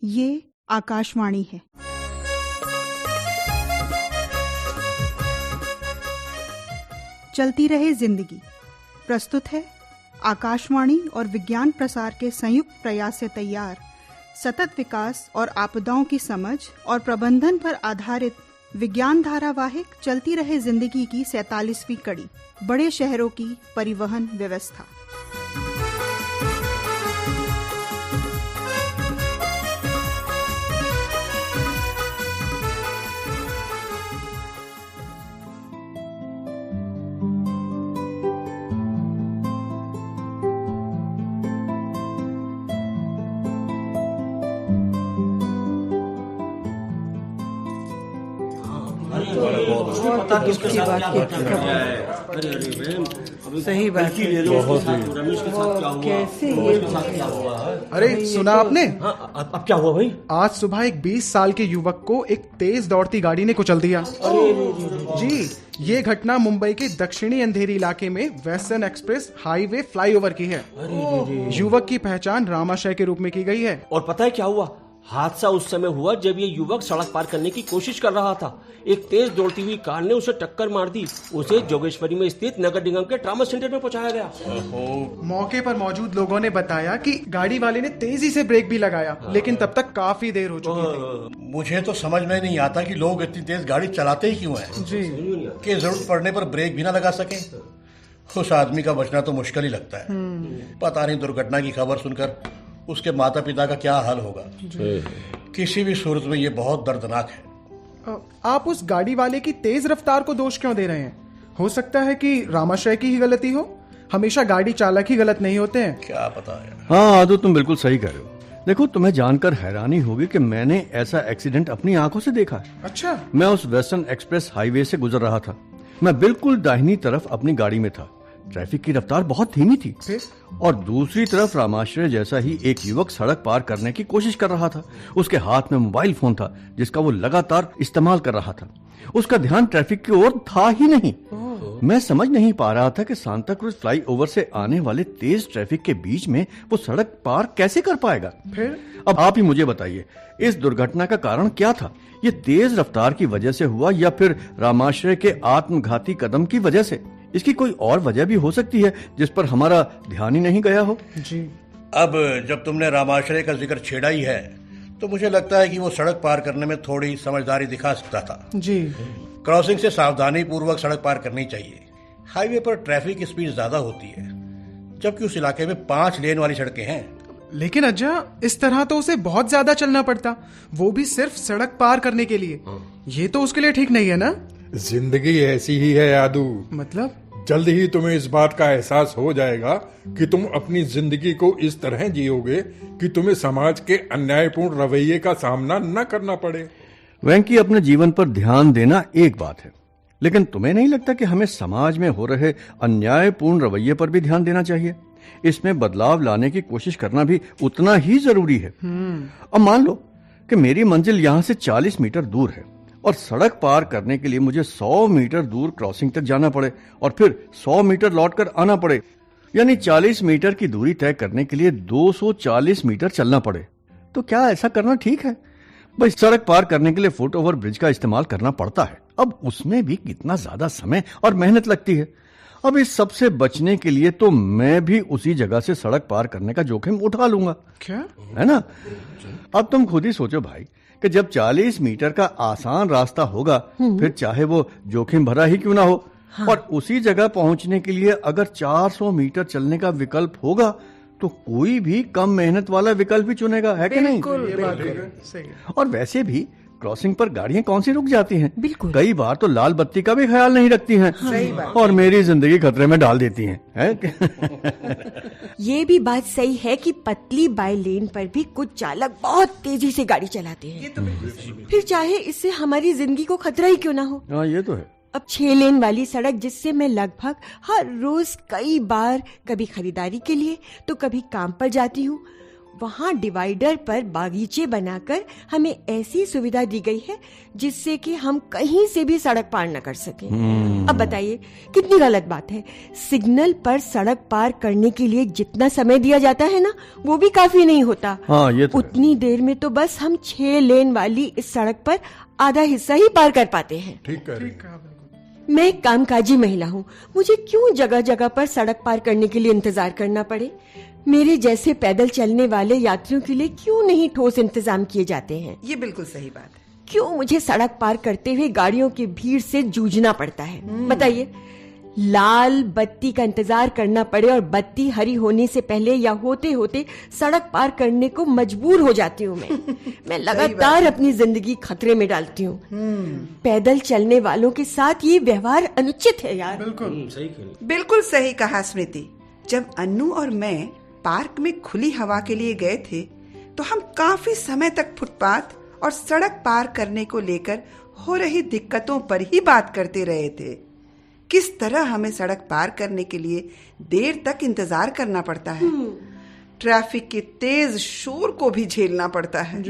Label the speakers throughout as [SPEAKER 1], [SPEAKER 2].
[SPEAKER 1] ये आकाशवाणी है। चलती रहे जिंदगी प्रस्तुत है आकाशवाणी और विज्ञान प्रसार के संयुक्त प्रयास से तैयार सतत विकास और आपदाओं की समझ और प्रबंधन पर आधारित विज्ञान धारावाहिक चलती रहे जिंदगी की 47वीं कड़ी, बड़े शहरों की परिवहन व्यवस्था।
[SPEAKER 2] सही बात है। कैसे ये
[SPEAKER 3] अरे सुना आपने?
[SPEAKER 4] हाँ, अब क्या हुआ भाई?
[SPEAKER 3] आज सुबह एक 20 साल के युवक को एक तेज दौड़ती गाड़ी ने कुचल दिया। जी, ये घटना मुंबई के दक्षिणी अंधेरी इलाके में वेस्टर्न एक्सप्रेस हाईवे फ्लाईओवर की है। युवक की पहचान रामाशय के रूप में की गई है।
[SPEAKER 4] और पता है क्या हुआ? हादसा उस समय हुआ जब ये युवक सड़क पार करने की कोशिश कर रहा था। एक तेज दौड़ती हुई कार ने उसे टक्कर मार दी। उसे जोगेश्वरी में स्थित नगर निगम के ट्रामा सेंटर में पहुंचाया गया।
[SPEAKER 3] मौके पर मौजूद लोगों ने बताया कि गाड़ी वाले ने तेजी से ब्रेक भी लगाया, लेकिन तब तक काफी देर हो चुकी थी।
[SPEAKER 5] मुझे तो समझ में नहीं आता कि लोग इतनी तेज गाड़ी चलाते ही क्यों हैं।
[SPEAKER 3] जी,
[SPEAKER 5] कि जरूरत पड़ने पर ब्रेक भी ना लगा सके। उस आदमी का बचना तो मुश्किल ही लगता है। पता नहीं दुर्घटना की खबर सुनकर उसके माता पिता का क्या हाल होगा। किसी भी सूरत में ये बहुत दर्दनाक है।
[SPEAKER 3] आप उस गाड़ी वाले की तेज रफ्तार को दोष क्यों दे रहे हैं? हो सकता है कि रामाशय की ही गलती हो। हमेशा गाड़ी चालक ही गलत नहीं होते हैं।
[SPEAKER 5] क्या पता है।
[SPEAKER 6] हाँ आदू, तुम बिल्कुल सही कह रहे हो। देखो, तुम्हें जानकर हैरानी होगी कि मैंने ऐसा एक्सीडेंट अपनी आंखों से देखा है।
[SPEAKER 3] अच्छा?
[SPEAKER 6] मैं उस वेस्टर्न एक्सप्रेस हाईवे से गुजर रहा था। मैं बिल्कुल दाहिनी तरफ अपनी गाड़ी में था। ट्रैफिक की रफ्तार बहुत धीमी थी और दूसरी तरफ रामाश्रय जैसा ही एक युवक सड़क पार करने की कोशिश कर रहा था। उसके हाथ में मोबाइल फोन था जिसका वो लगातार इस्तेमाल कर रहा था। उसका ध्यान ट्रैफिक की ओर था ही नहीं। मैं समझ नहीं पा रहा था कि सांता क्रूज फ्लाईओवर से आने वाले तेज ट्रैफिक के बीच में वो सड़क पार कैसे कर पाएगा।
[SPEAKER 3] फिर
[SPEAKER 6] अब आप ही मुझे बताइए, इस दुर्घटना का कारण क्या था? ये तेज रफ्तार की वजह से हुआ या फिर रामाश्रय के आत्मघाती कदम की वजह से? इसकी कोई और वजह भी हो सकती है जिस पर हमारा ध्यान ही नहीं गया हो।
[SPEAKER 3] जी,
[SPEAKER 5] अब जब तुमने रामाश्रय का जिक्र छेड़ा ही है तो मुझे लगता है कि वो सड़क पार करने में थोड़ी समझदारी दिखा सकता था।
[SPEAKER 3] जी,
[SPEAKER 5] क्रॉसिंग से सावधानी पूर्वक सड़क पार करनी चाहिए। हाईवे पर ट्रैफिक की स्पीड ज्यादा होती है, जबकि उस इलाके में 5 लेन वाली सड़कें हैं।
[SPEAKER 3] लेकिन अज्जा, इस तरह तो उसे बहुत ज्यादा चलना पड़ता, वो भी सिर्फ सड़क पार करने के लिए। ये तो उसके लिए ठीक नहीं है ना?
[SPEAKER 7] जिंदगी ऐसी ही है यादू।
[SPEAKER 3] मतलब?
[SPEAKER 7] जल्द ही तुम्हें इस बात का एहसास हो जाएगा कि तुम अपनी जिंदगी को इस तरह जियोगे कि तुम्हें समाज के अन्यायपूर्ण रवैये का सामना न करना पड़े।
[SPEAKER 6] वेंकी, अपने जीवन पर ध्यान देना एक बात है, लेकिन तुम्हें नहीं लगता कि हमें समाज में हो रहे अन्यायपूर्ण रवैये पर भी ध्यान देना चाहिए? इसमें बदलाव लाने की कोशिश करना भी उतना ही जरूरी है। अब मान लो कि मेरी मंजिल यहां से 40 मीटर दूर है और सड़क पार करने के लिए मुझे 100 मीटर दूर क्रॉसिंग तक जाना पड़े और फिर 100 मीटर लौटकर आना पड़े, यानी 40 मीटर की दूरी तय करने के लिए 240 मीटर चलना पड़े। तो क्या ऐसा करना ठीक है? भाई, सड़क पार करने के लिए फुट ओवर ब्रिज का इस्तेमाल करना पड़ता है। अब उसमें भी कितना ज्यादा समय और मेहनत लगती है। अब इस सब से बचने के लिए तो मैं भी उसी जगह से सड़क पार करने का जोखिम उठा लूंगा।
[SPEAKER 3] क्या
[SPEAKER 6] है ना? अब तुम खुद ही सोचो भाई कि जब 40 मीटर का आसान रास्ता होगा, फिर चाहे वो जोखिम भरा ही क्यों ना हो, और उसी जगह पहुंचने के लिए अगर 400 मीटर चलने का विकल्प होगा तो कोई भी कम मेहनत वाला विकल्प ही चुनेगा, है कि नहीं?
[SPEAKER 3] ये बात सही है।
[SPEAKER 6] और वैसे भी क्रॉसिंग पर गाड़ियां कौन सी रुक जाती हैं?
[SPEAKER 2] बिल्कुल।
[SPEAKER 6] कई बार तो लाल बत्ती का भी ख्याल नहीं रखती हैं।
[SPEAKER 2] सही बात।
[SPEAKER 6] और मेरी जिंदगी खतरे में डाल देती हैं, है?
[SPEAKER 2] ये भी बात सही है कि पतली बाई लेन पर भी कुछ चालक बहुत तेजी से गाड़ी चलाते हैं। फिर चाहे इससे हमारी जिंदगी को खतरा ही क्यों ना हो।
[SPEAKER 6] हाँ, ये तो है।
[SPEAKER 2] अब 6 लेन वाली सड़क जिससे मैं लगभग हर रोज कई बार, कभी खरीदारी के लिए तो कभी काम पर जाती हूँ, वहाँ डिवाइडर पर बागीचे बनाकर हमें ऐसी सुविधा दी गई है जिससे कि हम कहीं से भी सड़क पार न कर सकें। अब बताइए कितनी गलत बात है। सिग्नल पर सड़क पार करने के लिए जितना समय दिया जाता है ना, वो भी काफी नहीं होता।
[SPEAKER 6] हाँ, ये तो
[SPEAKER 2] उतनी देर में तो बस हम 6 लेन वाली इस सड़क पर आधा हिस्सा ही पार कर पाते हैं।
[SPEAKER 7] ठीक है।
[SPEAKER 2] मैं एक कामकाजी महिला हूँ, मुझे क्यों जगह जगह पर सड़क पार करने के लिए इंतजार करना पड़े? मेरे जैसे पैदल चलने वाले यात्रियों के लिए क्यों नहीं ठोस इंतजाम किए जाते हैं?
[SPEAKER 8] ये बिल्कुल सही बात है।
[SPEAKER 2] क्यों मुझे सड़क पार करते हुए गाड़ियों की भीड़ से जूझना पड़ता है? बताइए, लाल बत्ती का इंतजार करना पड़े और बत्ती हरी होने से पहले या होते होते सड़क पार करने को मजबूर हो जाती हूँ मैं लगातार अपनी जिंदगी खतरे में डालती हूँ। पैदल चलने वालों के साथ ये व्यवहार अनुचित है यार।
[SPEAKER 8] बिल्कुल सही कहा स्मृति। जब अन्नू और मैं पार्क में खुली हवा के लिए गए थे तो हम काफी समय तक फुटपाथ और सड़क पार करने को लेकर हो रही दिक्कतों पर ही बात करते रहे थे। किस तरह हमें सड़क पार करने के लिए देर तक इंतजार करना पड़ता है, ट्रैफिक के तेज शोर को भी झेलना पड़ता है।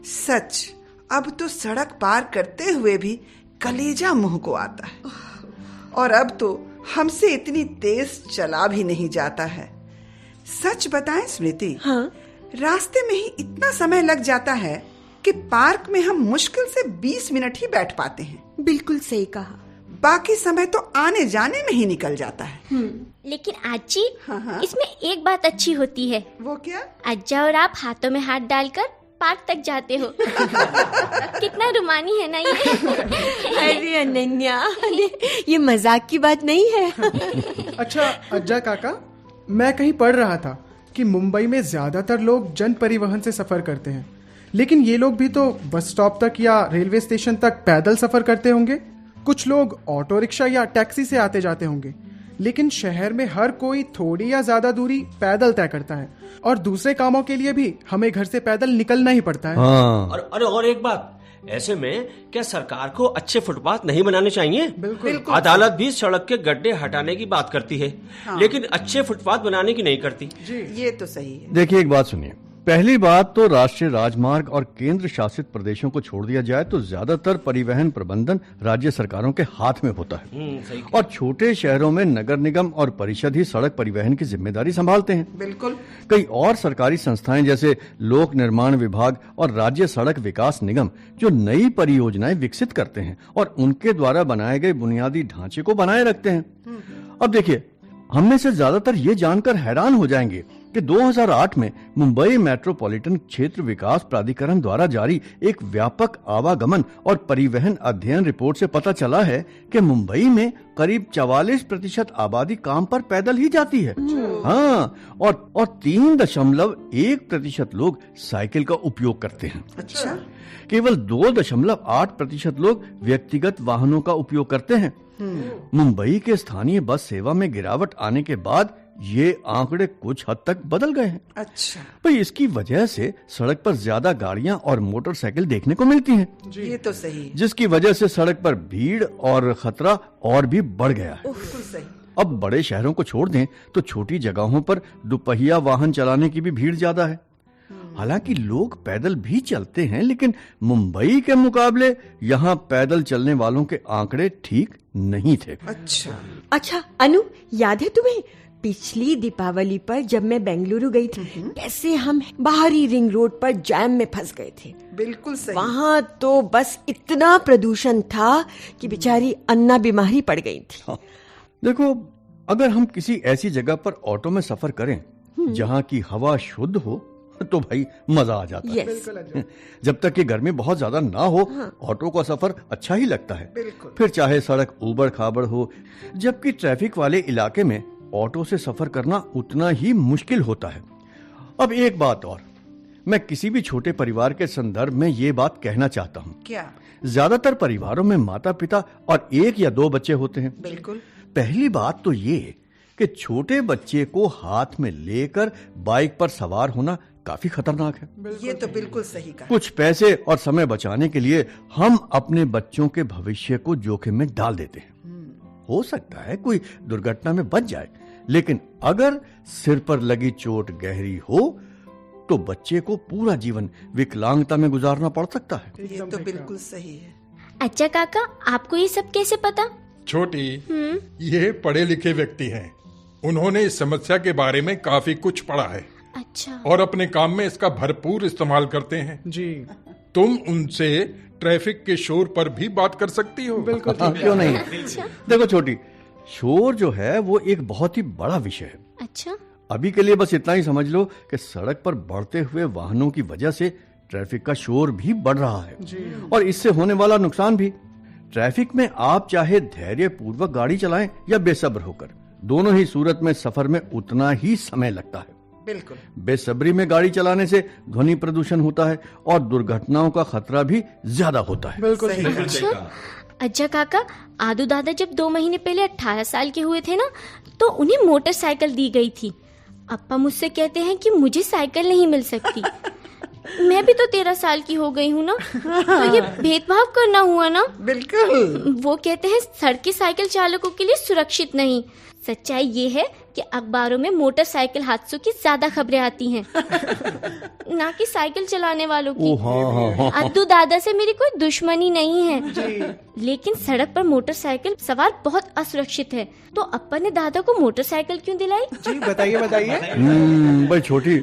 [SPEAKER 8] सच, अब तो सड़क पार करते हुए भी कलेजा मुंह को आता है, और अब तो हमसे इतनी तेज चला भी नहीं जाता है। सच बताएं स्मृति,
[SPEAKER 2] हाँ?
[SPEAKER 8] रास्ते में ही इतना समय लग जाता है कि पार्क में हम मुश्किल से 20 मिनट ही बैठ पाते हैं।
[SPEAKER 2] बिल्कुल सही कहा।
[SPEAKER 8] बाकी समय तो आने जाने में ही निकल जाता है।
[SPEAKER 9] लेकिन आजी, इसमें एक बात अच्छी होती है।
[SPEAKER 8] वो क्या?
[SPEAKER 9] अज्जा और आप हाथों में हाथ डालकर पार्क तक जाते हो। कितना रुमानी है ना ये।
[SPEAKER 2] अरे अनन्या, ये मजाक की बात नहीं है।
[SPEAKER 3] अच्छा अज्जा काका, मैं कहीं पढ़ रहा था कि मुंबई में ज्यादातर लोग जन परिवहन से सफर करते हैं, लेकिन ये लोग भी तो बस स्टॉप तक या रेलवे स्टेशन तक पैदल सफर करते होंगे। कुछ लोग ऑटो रिक्शा या टैक्सी से आते जाते होंगे, लेकिन शहर में हर कोई थोड़ी या ज्यादा दूरी पैदल तय करता है, और दूसरे कामों के लिए भी हमें घर से पैदल निकलना ही पड़ता है।
[SPEAKER 6] हाँ।
[SPEAKER 4] और एक बात, ऐसे में क्या सरकार को अच्छे फुटपाथ नहीं बनाने चाहिए?
[SPEAKER 3] बिल्कुल।
[SPEAKER 4] अदालत भी सड़क के गड्ढे हटाने की बात करती है, लेकिन अच्छे फुटपाथ बनाने की नहीं करती।
[SPEAKER 8] ये तो सही है।
[SPEAKER 6] देखिए, एक बात सुनिए। पहली बात तो राष्ट्रीय राजमार्ग और केंद्र शासित प्रदेशों को छोड़ दिया जाए तो ज्यादातर परिवहन प्रबंधन राज्य सरकारों के हाथ में होता है, और छोटे शहरों में नगर निगम और परिषद ही सड़क परिवहन की जिम्मेदारी संभालते हैं।
[SPEAKER 8] बिल्कुल।
[SPEAKER 6] कई और सरकारी संस्थाएं जैसे लोक निर्माण विभाग और राज्य सड़क विकास निगम जो नई परियोजनाएं विकसित करते हैं और उनके द्वारा बनाए गए बुनियादी ढांचे को बनाए रखते हैं। अब देखिए, हम में से ज्यादातर ये जानकर हैरान हो जाएंगे कि 2008 में मुंबई मेट्रोपॉलिटन क्षेत्र विकास प्राधिकरण द्वारा जारी एक व्यापक आवागमन और परिवहन अध्ययन रिपोर्ट से पता चला है कि मुंबई में करीब 44% आबादी काम पर पैदल ही जाती है। हाँ, और 3.1% लोग साइकिल का उपयोग करते हैं।
[SPEAKER 8] अच्छा।
[SPEAKER 6] केवल 2.8% लोग व्यक्तिगत वाहनों का उपयोग करते हैं। मुंबई के स्थानीय बस सेवा में गिरावट आने के बाद ये आंकड़े कुछ हद तक बदल गए हैं।
[SPEAKER 8] अच्छा।
[SPEAKER 6] भाई, इसकी वजह से सड़क पर ज्यादा गाड़ियां और मोटरसाइकिल देखने को मिलती हैं।
[SPEAKER 8] ये तो सही है।
[SPEAKER 6] जिसकी वजह से सड़क पर भीड़ और खतरा और भी बढ़ गया है।
[SPEAKER 8] बिल्कुल सही।
[SPEAKER 6] अब बड़े शहरों को छोड़ दें तो छोटी जगहों पर दुपहिया वाहन चलाने की भी भीड़ ज्यादा है। हालांकि लोग पैदल भी चलते हैं, लेकिन मुंबई के मुकाबले यहाँ पैदल चलने वालों के आंकड़े ठीक नहीं थे।
[SPEAKER 2] अच्छा अनु, याद है तुम्हें पिछली दीपावली पर जब मैं बेंगलुरु गई थी, कैसे हम बाहरी रिंग रोड पर जैम में फंस गए थे?
[SPEAKER 8] बिल्कुल सही।
[SPEAKER 2] वहाँ तो बस इतना प्रदूषण था कि बेचारी अन्ना बीमारी पड़ गई थी।
[SPEAKER 6] हाँ। देखो, अगर हम किसी ऐसी जगह पर ऑटो में सफर करें जहाँ की हवा शुद्ध हो तो भाई मजा आ जाता है। जब तक कि गर्मी बहुत ज्यादा ना हो, ऑटो का सफर अच्छा ही लगता है। फिर चाहे सड़क ऊबड़ खाबड़ हो, जबकि ट्रैफिक वाले इलाके में ऑटो से सफर करना उतना ही मुश्किल होता है। अब एक बात और, मैं किसी भी छोटे परिवार के संदर्भ में ये बात कहना चाहता हूँ।
[SPEAKER 8] क्या?
[SPEAKER 6] ज्यादातर परिवारों में माता पिता और 1 या 2 बच्चे होते हैं।
[SPEAKER 8] बिल्कुल।
[SPEAKER 6] पहली बात तो ये कि छोटे बच्चे को हाथ में लेकर बाइक पर सवार होना काफी खतरनाक है।
[SPEAKER 8] ये तो बिल्कुल सही कहा।
[SPEAKER 6] कुछ पैसे और समय बचाने के लिए हम अपने बच्चों के भविष्य को जोखिम में डाल देते हैं। हो सकता है कोई दुर्घटना में बच जाए, लेकिन अगर सिर पर लगी चोट गहरी हो तो बच्चे को पूरा जीवन विकलांगता में गुजारना पड़ सकता है।
[SPEAKER 8] ये तो बिल्कुल सही है।
[SPEAKER 9] अच्छा काका, आपको ये सब कैसे पता?
[SPEAKER 7] छोटी, ये पढ़े लिखे व्यक्ति हैं। उन्होंने इस समस्या के बारे में काफी कुछ पढ़ा है।
[SPEAKER 9] अच्छा।
[SPEAKER 7] और अपने काम में इसका भरपूर इस्तेमाल करते हैं।
[SPEAKER 3] जी
[SPEAKER 7] तुम उनसे ट्रैफिक के शोर पर भी बात कर सकती हो।
[SPEAKER 3] बिल्कुल
[SPEAKER 6] क्यों नहीं। देखो छोटी, शोर जो है वो एक बहुत ही बड़ा विषय है।
[SPEAKER 9] अच्छा।
[SPEAKER 6] अभी के लिए बस इतना ही समझ लो कि सड़क पर बढ़ते हुए वाहनों की वजह से ट्रैफिक का शोर भी बढ़ रहा है और इससे होने वाला नुकसान भी। ट्रैफिक में आप चाहे धैर्य पूर्वक गाड़ी चलाएं या बेसब्र होकर, दोनों ही सूरत में सफर में उतना ही समय लगता है।
[SPEAKER 8] बिल्कुल।
[SPEAKER 6] बेसब्री में गाड़ी चलाने से ध्वनि प्रदूषण होता है और दुर्घटनाओं का खतरा भी ज्यादा होता है।
[SPEAKER 3] बिल्कुल
[SPEAKER 9] अच्छा काका, आदू दादा जब 2 महीने पहले 18 साल के हुए थे ना, तो उन्हें मोटरसाइकिल दी गई थी। अप्पा मुझसे कहते हैं कि मुझे साइकिल नहीं मिल सकती। मैं भी तो 13 साल की हो गई हूँ ना, तो ये भेदभाव करना हुआ ना।
[SPEAKER 8] बिल्कुल।
[SPEAKER 9] वो कहते हैं सड़कें साइकिल चालकों के लिए सुरक्षित नहीं। सच्चाई ये है कि अखबारों में मोटरसाइकिल हादसों की ज्यादा खबरें आती हैं, ना कि साइकिल चलाने वालों की। अद्दू दादा से मेरी कोई दुश्मनी नहीं है, लेकिन सड़क पर मोटरसाइकिल सवार बहुत असुरक्षित है। तो अप्पा ने दादा को मोटरसाइकिल क्यों दिलाई?
[SPEAKER 3] जी बताइए।
[SPEAKER 6] भाई छोटी,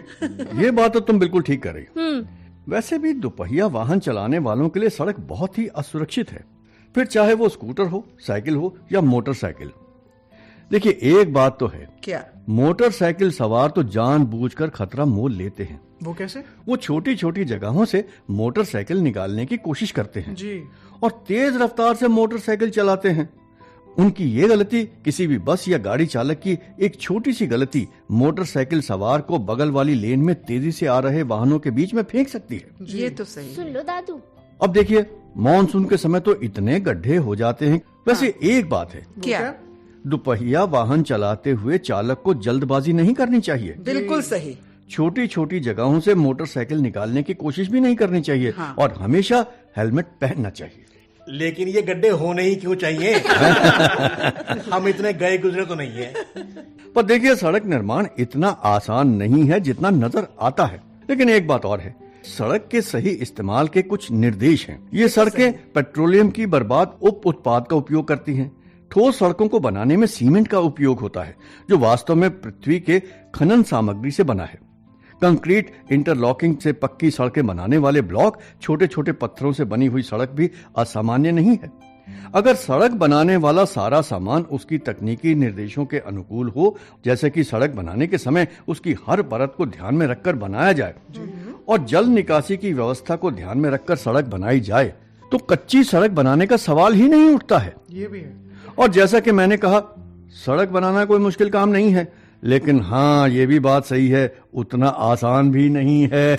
[SPEAKER 6] ये बात तो तुम बिल्कुल ठीक कर रही हो। वैसे भी दुपहिया वाहन चलाने वालों के लिए सड़क बहुत ही असुरक्षित है, फिर चाहे वो स्कूटर हो, साइकिल हो या मोटरसाइकिल। देखिए, एक बात तो है,
[SPEAKER 8] क्या?
[SPEAKER 6] मोटरसाइकिल सवार तो जानबूझकर खतरा मोल लेते हैं।
[SPEAKER 3] वो कैसे?
[SPEAKER 6] वो छोटी छोटी जगहों से मोटरसाइकिल निकालने की कोशिश करते हैं
[SPEAKER 3] जी,
[SPEAKER 6] और तेज रफ्तार से मोटरसाइकिल चलाते हैं। उनकी ये गलती किसी भी बस या गाड़ी चालक की एक छोटी सी गलती मोटरसाइकिल सवार को बगल वाली लेन में तेजी से आ रहे वाहनों के बीच में फेंक सकती है।
[SPEAKER 8] ये तो सही।
[SPEAKER 9] सुन लो दादू।
[SPEAKER 6] अब देखिए, मॉनसून के समय तो इतने गड्ढे हो जाते हैं। वैसे एक बात है,
[SPEAKER 8] क्या?
[SPEAKER 6] दुपहिया वाहन चलाते हुए चालक को जल्दबाजी नहीं करनी चाहिए।
[SPEAKER 8] बिल्कुल सही।
[SPEAKER 6] छोटी छोटी जगहों से मोटरसाइकिल निकालने की कोशिश भी नहीं करनी चाहिए।
[SPEAKER 8] हाँ।
[SPEAKER 6] और हमेशा हेलमेट पहनना चाहिए।
[SPEAKER 5] लेकिन ये गड्ढे होने ही क्यों चाहिए? हम इतने गए गुजरे तो नहीं है।
[SPEAKER 6] पर देखिए, सड़क निर्माण इतना आसान नहीं है जितना नजर आता है। लेकिन एक बात और है, सड़क के सही इस्तेमाल के कुछ निर्देश हैं। ये सड़कें पेट्रोलियम की बर्बाद उप उत्पाद का उपयोग करती हैं। ठोस सड़कों को बनाने में सीमेंट का उपयोग होता है, जो वास्तव में पृथ्वी के खनन सामग्री से बना है। कंक्रीट इंटरलॉकिंग से पक्की सड़कें बनाने वाले ब्लॉक छोटे छोटे पत्थरों से बनी हुई सड़क भी असामान्य नहीं है। अगर सड़क बनाने वाला सारा सामान उसकी तकनीकी निर्देशों के अनुकूल हो, जैसे कि सड़क बनाने के समय उसकी हर परत को ध्यान में रखकर बनाया जाए और जल निकासी की व्यवस्था को ध्यान में रखकर सड़क बनाई जाए, तो कच्ची सड़क बनाने का सवाल ही नहीं उठता है।
[SPEAKER 3] ये भी है।
[SPEAKER 6] और जैसा कि मैंने कहा, सड़क बनाना कोई मुश्किल काम नहीं है, लेकिन हाँ, ये भी बात सही है, उतना आसान भी नहीं है।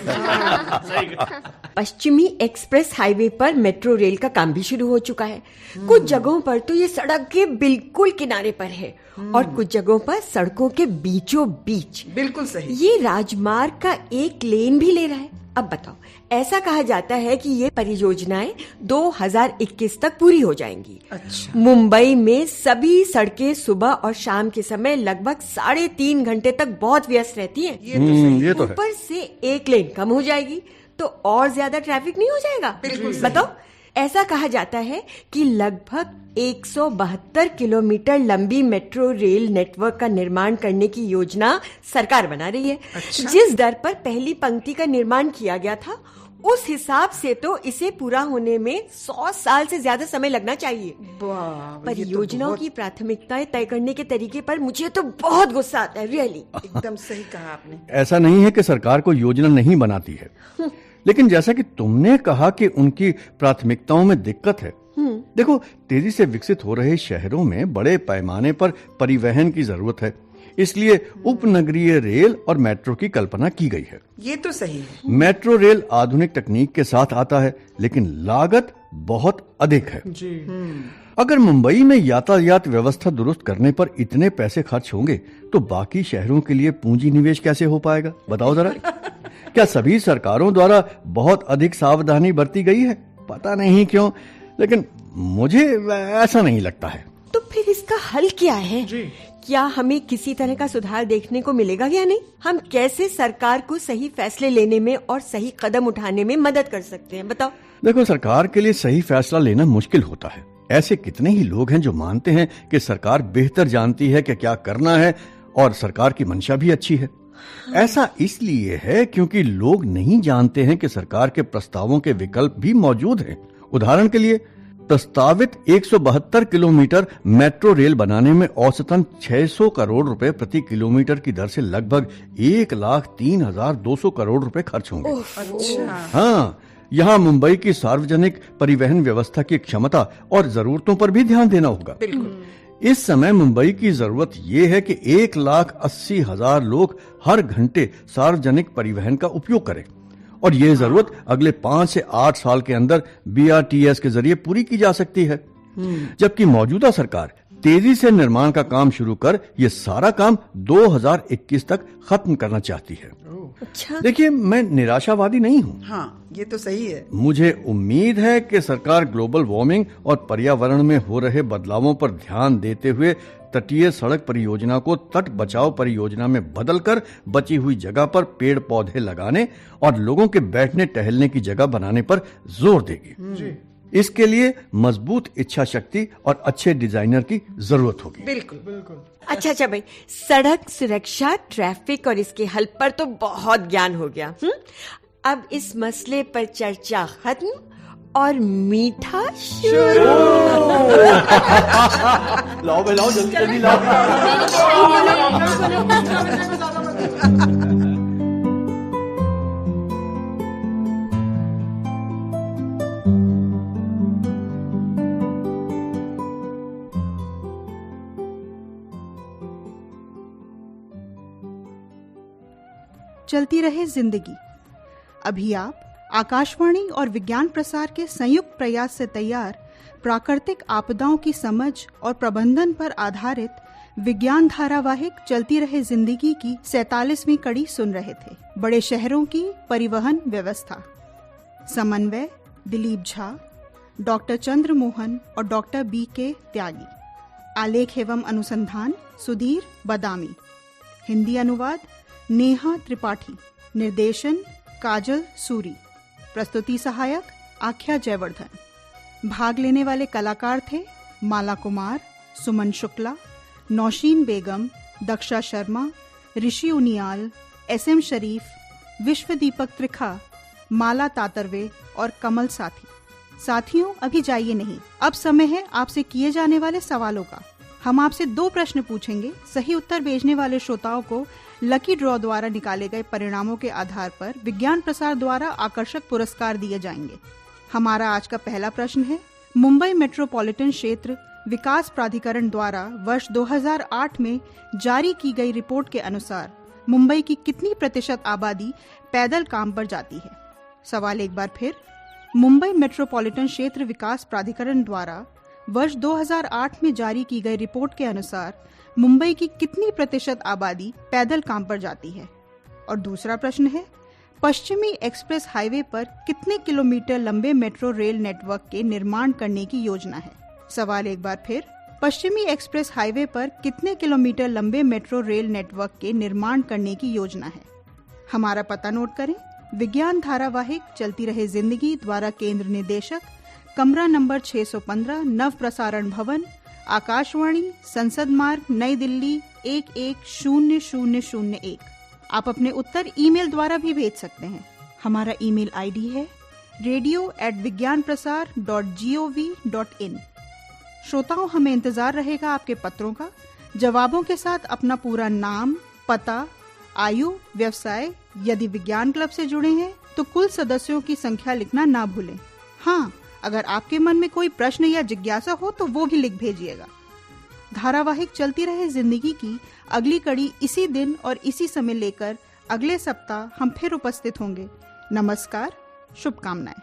[SPEAKER 2] पश्चिमी एक्सप्रेस हाईवे पर मेट्रो रेल का काम भी शुरू हो चुका है। कुछ जगहों पर तो ये सड़क के बिल्कुल किनारे पर है और कुछ जगहों पर सड़कों के बीचों बीच।
[SPEAKER 8] बिल्कुल सही।
[SPEAKER 2] ये राजमार्ग का एक लेन भी ले रहा है। अब बताओ, ऐसा कहा जाता है कि ये परियोजनाएं 2021 तक पूरी हो जाएंगी।
[SPEAKER 8] अच्छा।
[SPEAKER 2] मुंबई में सभी सड़कें सुबह और शाम के समय लगभग 3.5 घंटे तक बहुत व्यस्त रहती हैं।
[SPEAKER 6] ये तो है।
[SPEAKER 2] ऊपर से एक लेन कम हो जाएगी तो और ज्यादा ट्रैफिक नहीं हो जाएगा?
[SPEAKER 8] बिल्कुल।
[SPEAKER 2] बताओ, ऐसा कहा जाता है कि लगभग 172 किलोमीटर लंबी मेट्रो रेल नेटवर्क का निर्माण करने की योजना सरकार बना रही है।
[SPEAKER 8] अच्छा?
[SPEAKER 2] जिस दर पर पहली पंक्ति का निर्माण किया गया था, उस हिसाब से तो इसे पूरा होने में 100 साल से ज्यादा समय लगना चाहिए। परियोजनाओं की प्राथमिकताएं तय करने के तरीके पर मुझे तो बहुत गुस्सा आता है। रियली
[SPEAKER 8] एकदम सही कहा आपने।
[SPEAKER 6] ऐसा नहीं है कि सरकार को योजना नहीं बनाती है, लेकिन जैसा कि तुमने कहा कि उनकी प्राथमिकताओं में दिक्कत है। देखो, तेजी से विकसित हो रहे शहरों में बड़े पैमाने पर परिवहन की जरूरत है, इसलिए उपनगरीय रेल और मेट्रो की कल्पना की गई है।
[SPEAKER 8] ये तो सही है।
[SPEAKER 6] मेट्रो रेल आधुनिक तकनीक के साथ आता है, लेकिन लागत बहुत अधिक है।
[SPEAKER 3] जी।
[SPEAKER 6] अगर मुंबई में यातायात व्यवस्था दुरुस्त करने पर इतने पैसे खर्च होंगे, तो बाकी शहरों के लिए पूंजी निवेश कैसे हो पाएगा? बताओ जरा। क्या सभी सरकारों द्वारा बहुत अधिक सावधानी बरती गई है? पता नहीं क्यों, लेकिन मुझे ऐसा नहीं लगता है।
[SPEAKER 2] तो फिर इसका हल क्या है?
[SPEAKER 3] जी।
[SPEAKER 2] क्या हमें किसी तरह का सुधार देखने को मिलेगा या नहीं? हम कैसे सरकार को सही फैसले लेने में और सही कदम उठाने में मदद कर सकते हैं, बताओ।
[SPEAKER 6] देखो, सरकार के लिए सही फैसला लेना मुश्किल होता है। ऐसे कितने ही लोग हैं जो मानते हैं कि सरकार बेहतर जानती है कि क्या करना है और सरकार की मंशा भी अच्छी है। ऐसा इसलिए है क्योंकि लोग नहीं जानते हैं कि सरकार के प्रस्तावों के विकल्प भी मौजूद हैं। उदाहरण के लिए, प्रस्तावित 172 किलोमीटर मेट्रो रेल बनाने में औसतन 600 करोड़ रुपए प्रति किलोमीटर की दर से लगभग 1,03,200 करोड़ रुपए खर्च होंगे।
[SPEAKER 8] अच्छा।
[SPEAKER 6] हाँ, यहाँ मुंबई की सार्वजनिक परिवहन व्यवस्था की क्षमता और जरूरतों पर भी ध्यान देना होगा। इस समय मुंबई की जरूरत यह है कि 1,80,000 लोग हर घंटे सार्वजनिक परिवहन का उपयोग करें और ये जरूरत अगले 5 से 8 साल के अंदर BRTS के जरिए पूरी की जा सकती है। जबकि मौजूदा सरकार तेजी से निर्माण का काम शुरू कर ये सारा काम 2021 तक खत्म करना चाहती है।
[SPEAKER 2] अच्छा।
[SPEAKER 6] देखिए, मैं निराशावादी नहीं हूँ।
[SPEAKER 8] हाँ, ये तो सही है।
[SPEAKER 6] मुझे उम्मीद है कि सरकार ग्लोबल वार्मिंग और पर्यावरण में हो रहे बदलावों पर ध्यान देते हुए तटीय सड़क परियोजना को तट बचाओ परियोजना में बदलकर बची हुई जगह पर पेड़ पौधे लगाने और लोगों के बैठने टहलने की जगह बनाने पर जोर देगी। इसके लिए मजबूत इच्छा शक्ति और अच्छे डिजाइनर की जरूरत होगी।
[SPEAKER 8] बिल्कुल।
[SPEAKER 2] अच्छा भाई, सड़क सुरक्षा, ट्रैफिक और इसके हल पर तो बहुत ज्ञान हो गया। अब इस मसले पर चर्चा खत्म और मीठा शुरू।
[SPEAKER 6] लाओ भाई, लाओ, जल्दी जल्दी लाओ।
[SPEAKER 1] चलती रहे जिंदगी। अभी आप आकाशवाणी और विज्ञान प्रसार के संयुक्त प्रयास से तैयार प्राकृतिक आपदाओं की समझ और प्रबंधन पर आधारित विज्ञान धारावाहिक चलती रहे जिंदगी की 47वीं कड़ी सुन रहे थे। बड़े शहरों की परिवहन व्यवस्था। समन्वय दिलीप झा, डॉक्टर चंद्र मोहन और डॉक्टर BK त्यागी। आलेख एवं अनुसंधान सुधीर बदामी। हिंदी अनुवाद नेहा त्रिपाठी। निर्देशन काजल सूरी। प्रस्तुति सहायक आख्या जयवर्धन। भाग लेने वाले कलाकार थे माला कुमार, सुमन शुक्ला, नौशीन बेगम, दक्षा शर्मा, ऋषि उनियाल, SM शरीफ, विश्व दीपक त्रिखा, माला तातरवे और कमल साथी। साथियों, अभी जाइए नहीं, अब समय है आपसे किए जाने वाले सवालों का। हम आपसे 2 प्रश्न पूछेंगे। सही उत्तर भेजने वाले श्रोताओं को लकी ड्रॉ द्वारा निकाले गए परिणामों के आधार पर विज्ञान प्रसार द्वारा आकर्षक पुरस्कार दिए जाएंगे। हमारा आज का पहला प्रश्न है, मुंबई मेट्रोपॉलिटन क्षेत्र विकास प्राधिकरण द्वारा वर्ष 2008 में जारी की गई रिपोर्ट के अनुसार मुंबई की कितनी प्रतिशत आबादी पैदल काम पर जाती है? सवाल एक बार फिर, मुंबई मेट्रोपॉलिटन क्षेत्र विकास प्राधिकरण द्वारा वर्ष 2008 में जारी की गई रिपोर्ट के अनुसार मुंबई की कितनी प्रतिशत आबादी पैदल काम पर जाती है? और दूसरा प्रश्न है, पश्चिमी एक्सप्रेस हाईवे पर कितने किलोमीटर लंबे मेट्रो रेल नेटवर्क के निर्माण करने की योजना है? सवाल एक बार फिर, पश्चिमी एक्सप्रेस हाईवे पर कितने किलोमीटर लंबे मेट्रो रेल नेटवर्क के निर्माण करने की योजना है? हमारा पता नोट करें। विज्ञान धारावाहिक चलती रहे जिंदगी द्वारा केंद्र निदेशक, कमरा नंबर 615, नव प्रसारण भवन, आकाशवाणी, संसद मार्ग, नई दिल्ली 110001। आप अपने उत्तर ईमेल द्वारा भी भेज सकते हैं। हमारा ईमेल आईडी है radio@vigyanprasar.gov.in। श्रोताओं, हमें इंतजार रहेगा आपके पत्रों का। जवाबों के साथ अपना पूरा नाम, पता, आयु, व्यवसाय, यदि विज्ञान क्लब से जुड़े हैं तो कुल सदस्यों की संख्या लिखना ना भूलें। हाँ, अगर आपके मन में कोई प्रश्न या जिज्ञासा हो तो वो भी लिख भेजिएगा। धारावाहिक चलती रहे जिंदगी की अगली कड़ी इसी दिन और इसी समय लेकर अगले सप्ताह हम फिर उपस्थित होंगे। नमस्कार, शुभकामनाएं।